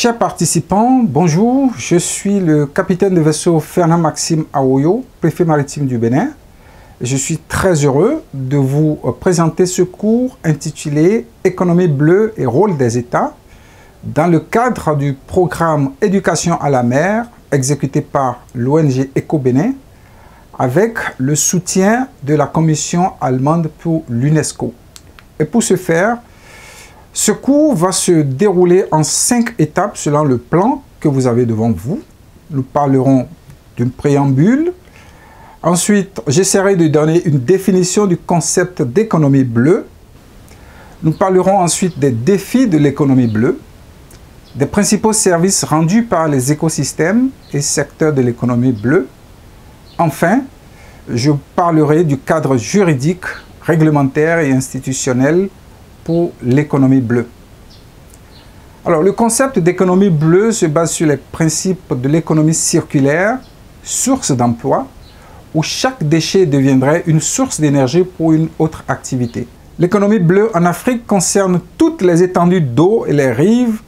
Chers participants, bonjour, je suis le capitaine de vaisseau Fernand-Maxime Aoyo, préfet maritime du Bénin. Je suis très heureux de vous présenter ce cours intitulé « Économie bleue et rôle des États » dans le cadre du programme Éducation à la mer exécuté par l'ONG ECO-Bénin avec le soutien de la Commission allemande pour l'UNESCO. Et pour ce faire, ce cours va se dérouler en 5 étapes selon le plan que vous avez devant vous. Nous parlerons d'une préambule. Ensuite, j'essaierai de donner une définition du concept d'économie bleue. Nous parlerons ensuite des défis de l'économie bleue, des principaux services rendus par les écosystèmes et secteurs de l'économie bleue. Enfin, je parlerai du cadre juridique, réglementaire et institutionnel pour l'économie bleue. Alors, le concept d'économie bleue se base sur les principes de l'économie circulaire, source d'emploi, où chaque déchet deviendrait une source d'énergie pour une autre activité. L'économie bleue en Afrique concerne toutes les étendues d'eau et les rives,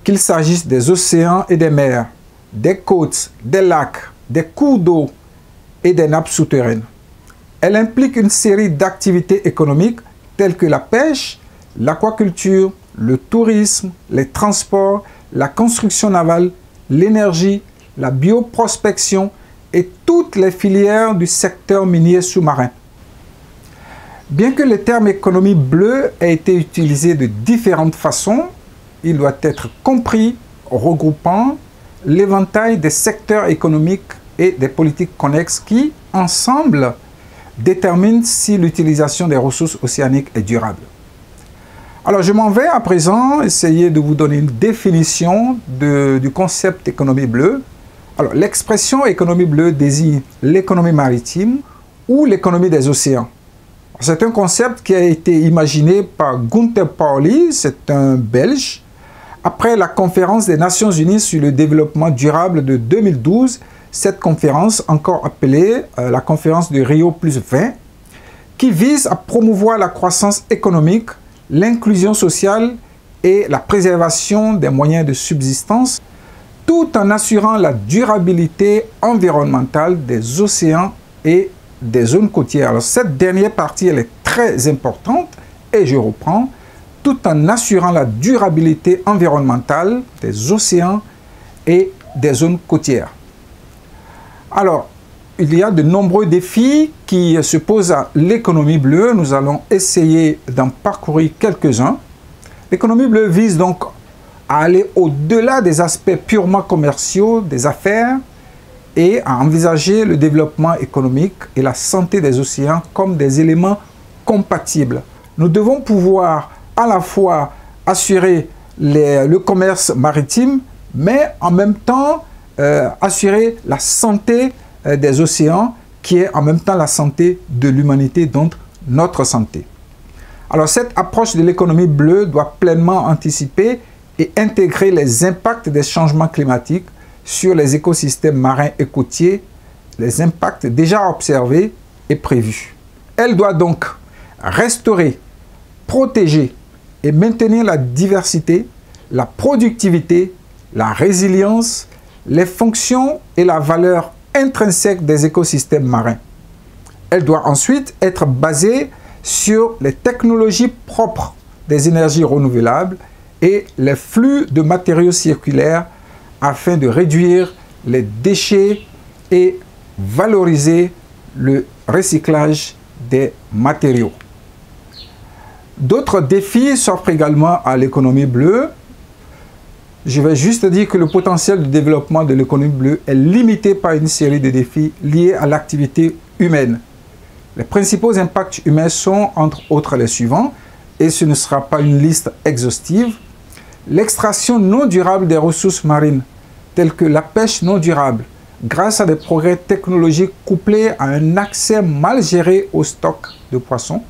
qu'il s'agisse des océans et des mers, des côtes, des lacs, des cours d'eau et des nappes souterraines. Elle implique une série d'activités économiques telles que la pêche, l'aquaculture, le tourisme, les transports, la construction navale, l'énergie, la bioprospection et toutes les filières du secteur minier sous-marin. Bien que le terme économie bleue ait été utilisé de différentes façons, il doit être compris regroupant l'éventail des secteurs économiques et des politiques connexes qui, ensemble, déterminent si l'utilisation des ressources océaniques est durable. Alors, je m'en vais à présent essayer de vous donner une définition du concept économie bleue. Alors, l'expression économie bleue désigne l'économie maritime ou l'économie des océans. C'est un concept qui a été imaginé par Gunther Pauli, c'est un Belge, après la conférence des Nations Unies sur le développement durable de 2012, cette conférence, encore appelée la conférence de Rio + 20, qui vise à promouvoir la croissance économique, l'inclusion sociale et la préservation des moyens de subsistance, tout en assurant la durabilité environnementale des océans et des zones côtières. Alors, cette dernière partie, elle est très importante, et je reprends, tout en assurant la durabilité environnementale des océans et des zones côtières. Alors, il y a de nombreux défis qui se posent à l'économie bleue. Nous allons essayer d'en parcourir quelques-uns. L'économie bleue vise donc à aller au-delà des aspects purement commerciaux des affaires et à envisager le développement économique et la santé des océans comme des éléments compatibles. Nous devons pouvoir à la fois assurer le commerce maritime, mais en même temps assurer la santé des océans, qui est en même temps la santé de l'humanité, donc notre santé. Alors, cette approche de l'économie bleue doit pleinement anticiper et intégrer les impacts des changements climatiques sur les écosystèmes marins et côtiers, les impacts déjà observés et prévus. Elle doit donc restaurer, protéger et maintenir la diversité, la productivité, la résilience, les fonctions et la valeur intrinsèque des écosystèmes marins. Elle doit ensuite être basée sur les technologies propres des énergies renouvelables et les flux de matériaux circulaires afin de réduire les déchets et valoriser le recyclage des matériaux. D'autres défis s'offrent également à l'économie bleue. Je vais juste dire que le potentiel de développement de l'économie bleue est limité par une série de défis liés à l'activité humaine. Les principaux impacts humains sont, entre autres, les suivants, et ce ne sera pas une liste exhaustive. L'extraction non durable des ressources marines, telles que la pêche non durable, grâce à des progrès technologiques couplés à un accès mal géré aux stocks de poissons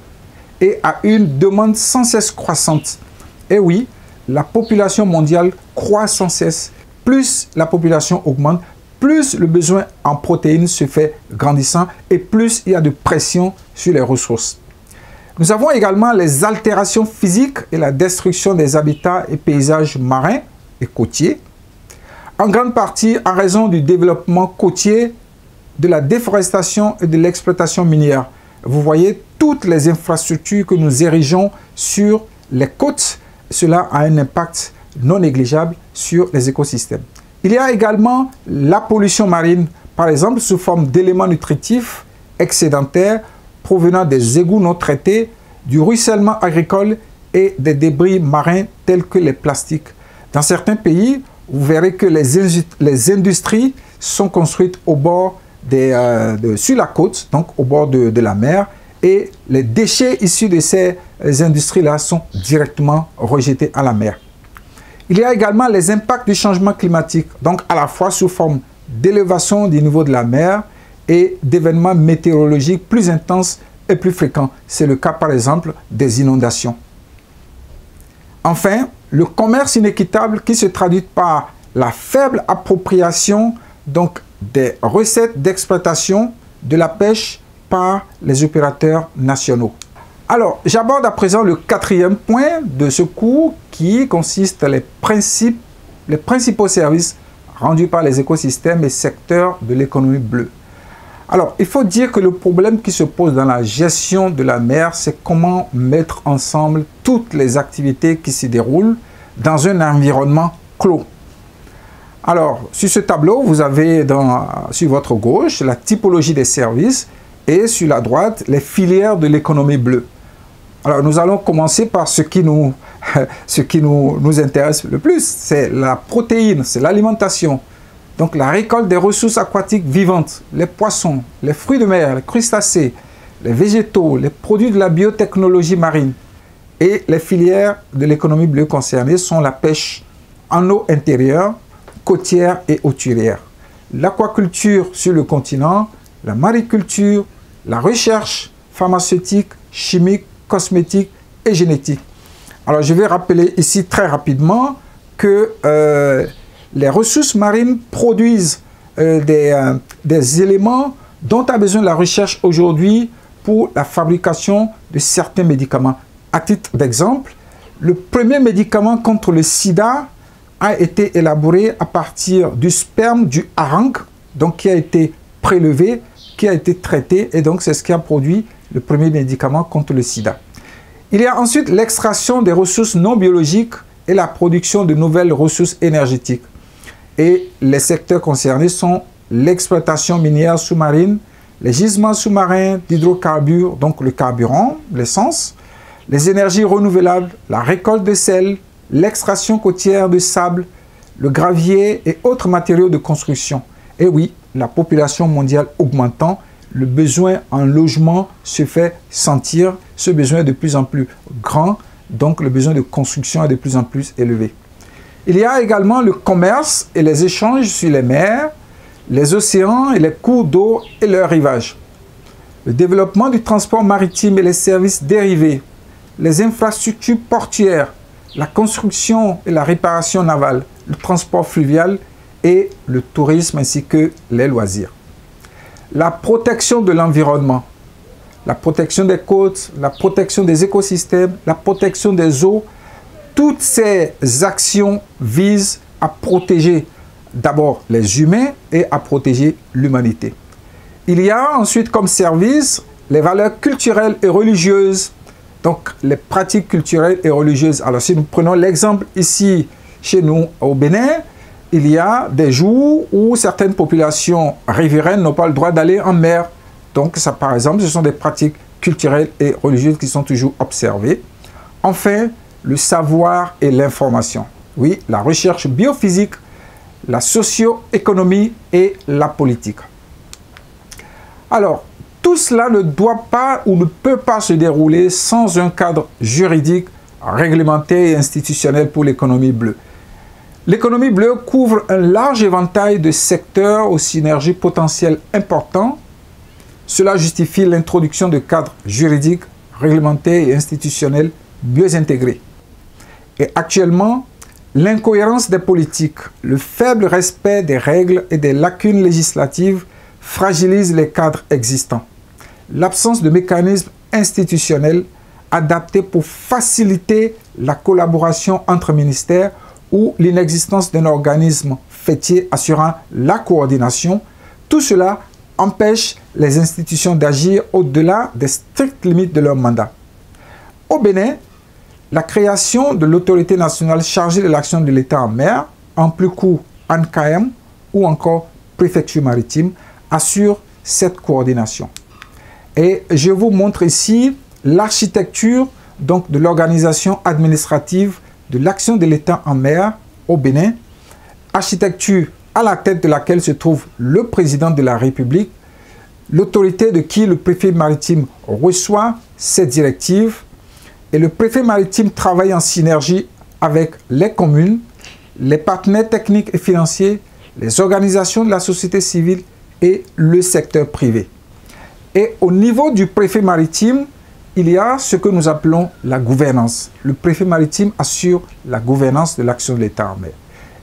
et à une demande sans cesse croissante. Et oui, la population mondiale croît sans cesse. Plus la population augmente, plus le besoin en protéines se fait grandissant et plus il y a de pression sur les ressources. Nous avons également les altérations physiques et la destruction des habitats et paysages marins et côtiers, en grande partie en raison du développement côtier, de la déforestation et de l'exploitation minière. Vous voyez toutes les infrastructures que nous érigeons sur les côtes, cela a un impact non négligeable sur les écosystèmes. Il y a également la pollution marine, par exemple sous forme d'éléments nutritifs excédentaires provenant des égouts non traités, du ruissellement agricole et des débris marins tels que les plastiques. Dans certains pays, vous verrez que les industries sont construites au bord sur la côte, donc au bord de la mer, et les déchets issus de ces industries-là sont directement rejetés à la mer. Il y a également les impacts du changement climatique, donc à la fois sous forme d'élévation du niveau de la mer et d'événements météorologiques plus intenses et plus fréquents. C'est le cas par exemple des inondations. Enfin, le commerce inéquitable qui se traduit par la faible appropriation donc des recettes d'exploitation de la pêche par les opérateurs nationaux. Alors, j'aborde à présent le quatrième point de ce cours qui consiste les principaux services rendus par les écosystèmes et secteurs de l'économie bleue. Alors, il faut dire que le problème qui se pose dans la gestion de la mer, c'est comment mettre ensemble toutes les activités qui s'y déroulent dans un environnement clos. Alors, sur ce tableau, vous avez sur votre gauche la typologie des services et sur la droite, les filières de l'économie bleue. Alors, nous allons commencer par ce qui nous intéresse le plus, c'est la protéine, c'est l'alimentation. Donc, la récolte des ressources aquatiques vivantes, les poissons, les fruits de mer, les crustacés, les végétaux, les produits de la biotechnologie marine. Et les filières de l'économie bleue concernées sont la pêche en eau intérieure, côtière et hauturière, l'aquaculture sur le continent, la mariculture, la recherche pharmaceutique, chimique, cosmétique et génétique. Alors, je vais rappeler ici très rapidement que les ressources marines produisent des éléments dont a besoin la recherche aujourd'hui pour la fabrication de certains médicaments. À titre d'exemple, le premier médicament contre le sida a été élaboré à partir du sperme du hareng, donc qui a été prélevé, qui a été traité, et donc c'est ce qui a produit le premier médicament contre le sida. Il y a ensuite l'extraction des ressources non biologiques et la production de nouvelles ressources énergétiques. Et les secteurs concernés sont l'exploitation minière sous-marine, les gisements sous-marins d'hydrocarbures, donc le carburant, l'essence, les énergies renouvelables, la récolte de sel, l'extraction côtière de sable, le gravier et autres matériaux de construction. Et oui, la population mondiale augmentant, le besoin en logement se fait sentir, ce besoin est de plus en plus grand, donc le besoin de construction est de plus en plus élevé. Il y a également le commerce et les échanges sur les mers, les océans et les cours d'eau et leurs rivages. Le développement du transport maritime et les services dérivés, les infrastructures portuaires, la construction et la réparation navale, le transport fluvial et le tourisme ainsi que les loisirs. La protection de l'environnement, la protection des côtes, la protection des écosystèmes, la protection des eaux, toutes ces actions visent à protéger d'abord les humains et à protéger l'humanité. Il y a ensuite comme service les valeurs culturelles et religieuses, donc les pratiques culturelles et religieuses. Alors si nous prenons l'exemple ici chez nous au Bénin, il y a des jours où certaines populations riveraines n'ont pas le droit d'aller en mer. Donc ça, par exemple, ce sont des pratiques culturelles et religieuses qui sont toujours observées. Enfin, le savoir et l'information. Oui, la recherche biophysique, la socio-économie et la politique. Alors, tout cela ne doit pas ou ne peut pas se dérouler sans un cadre juridique, réglementaire et institutionnel pour l'économie bleue. L'économie bleue couvre un large éventail de secteurs aux synergies potentielles importantes. Cela justifie l'introduction de cadres juridiques, réglementaires et institutionnels mieux intégrés. Et actuellement, l'incohérence des politiques, le faible respect des règles et des lacunes législatives fragilise les cadres existants. L'absence de mécanismes institutionnels adaptés pour faciliter la collaboration entre ministères ou l'inexistence d'un organisme faîtier assurant la coordination, tout cela empêche les institutions d'agir au-delà des strictes limites de leur mandat. Au Bénin, la création de l'autorité nationale chargée de l'action de l'État en mer, en plus court ANCAM ou encore préfecture maritime, assure cette coordination. Et je vous montre ici l'architecture donc de l'organisation administrative de l'action de l'État en mer au Bénin, architecture à la tête de laquelle se trouve le président de la République, l'autorité de qui le préfet maritime reçoit ses directives, et le préfet maritime travaille en synergie avec les communes, les partenaires techniques et financiers, les organisations de la société civile et le secteur privé. Et au niveau du préfet maritime, il y a ce que nous appelons la gouvernance. Le préfet maritime assure la gouvernance de l'action de l'État en mer.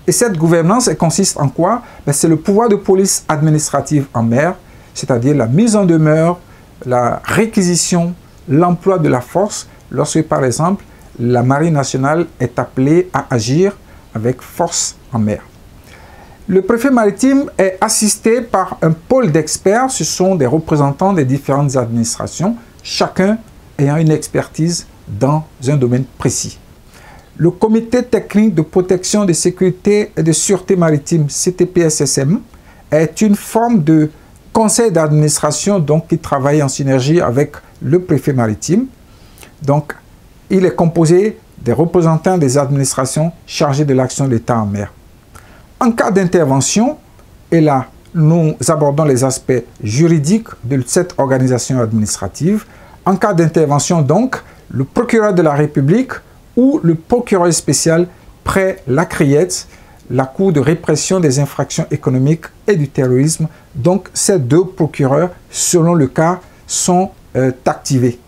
Et cette gouvernance, elle consiste en quoi? C'est le pouvoir de police administrative en mer, c'est-à-dire la mise en demeure, la réquisition, l'emploi de la force, lorsque par exemple la Marine nationale est appelée à agir avec force en mer. Le préfet maritime est assisté par un pôle d'experts, ce sont des représentants des différentes administrations, chacun ayant une expertise dans un domaine précis. Le comité technique de protection de sécurité et de sûreté maritime, CTPSSM, est une forme de conseil d'administration donc qui travaille en synergie avec le préfet maritime. Donc, il est composé des représentants des administrations chargées de l'action de l'État en mer. En cas d'intervention, et là, nous abordons les aspects juridiques de cette organisation administrative. En cas d'intervention, donc, le procureur de la République ou le procureur spécial près la CRIET, la Cour de répression des infractions économiques et du terrorisme. Donc, ces deux procureurs, selon le cas, sont activés.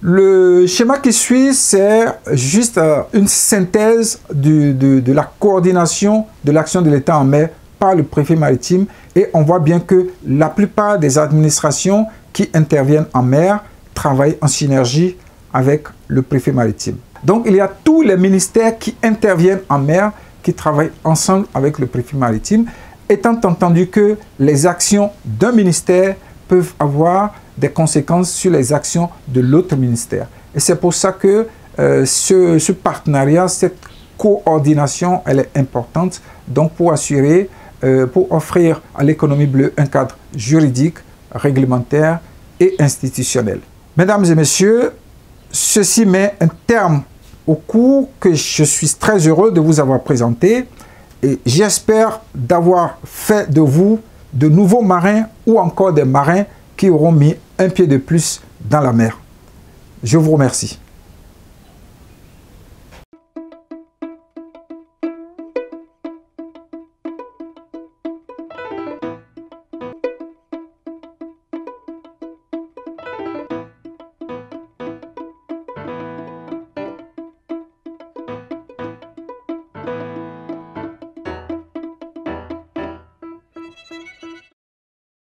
Le schéma qui suit, c'est juste une synthèse de la coordination de l'action de l'État en mer par le préfet maritime. Et on voit bien que la plupart des administrations qui interviennent en mer travaillent en synergie avec le préfet maritime. Donc, il y a tous les ministères qui interviennent en mer, qui travaillent ensemble avec le préfet maritime, étant entendu que les actions d'un ministère peuvent avoir des conséquences sur les actions de l'autre ministère. Et c'est pour ça que ce partenariat, cette coordination, elle est importante, donc pour assurer, pour offrir à l'économie bleue un cadre juridique, réglementaire et institutionnel. Mesdames et messieurs, ceci met un terme au cours que je suis très heureux de vous avoir présenté et j'espère d'avoir fait de vous de nouveaux marins ou encore des marins qui auront mis un pied de plus dans la mer. Je vous remercie.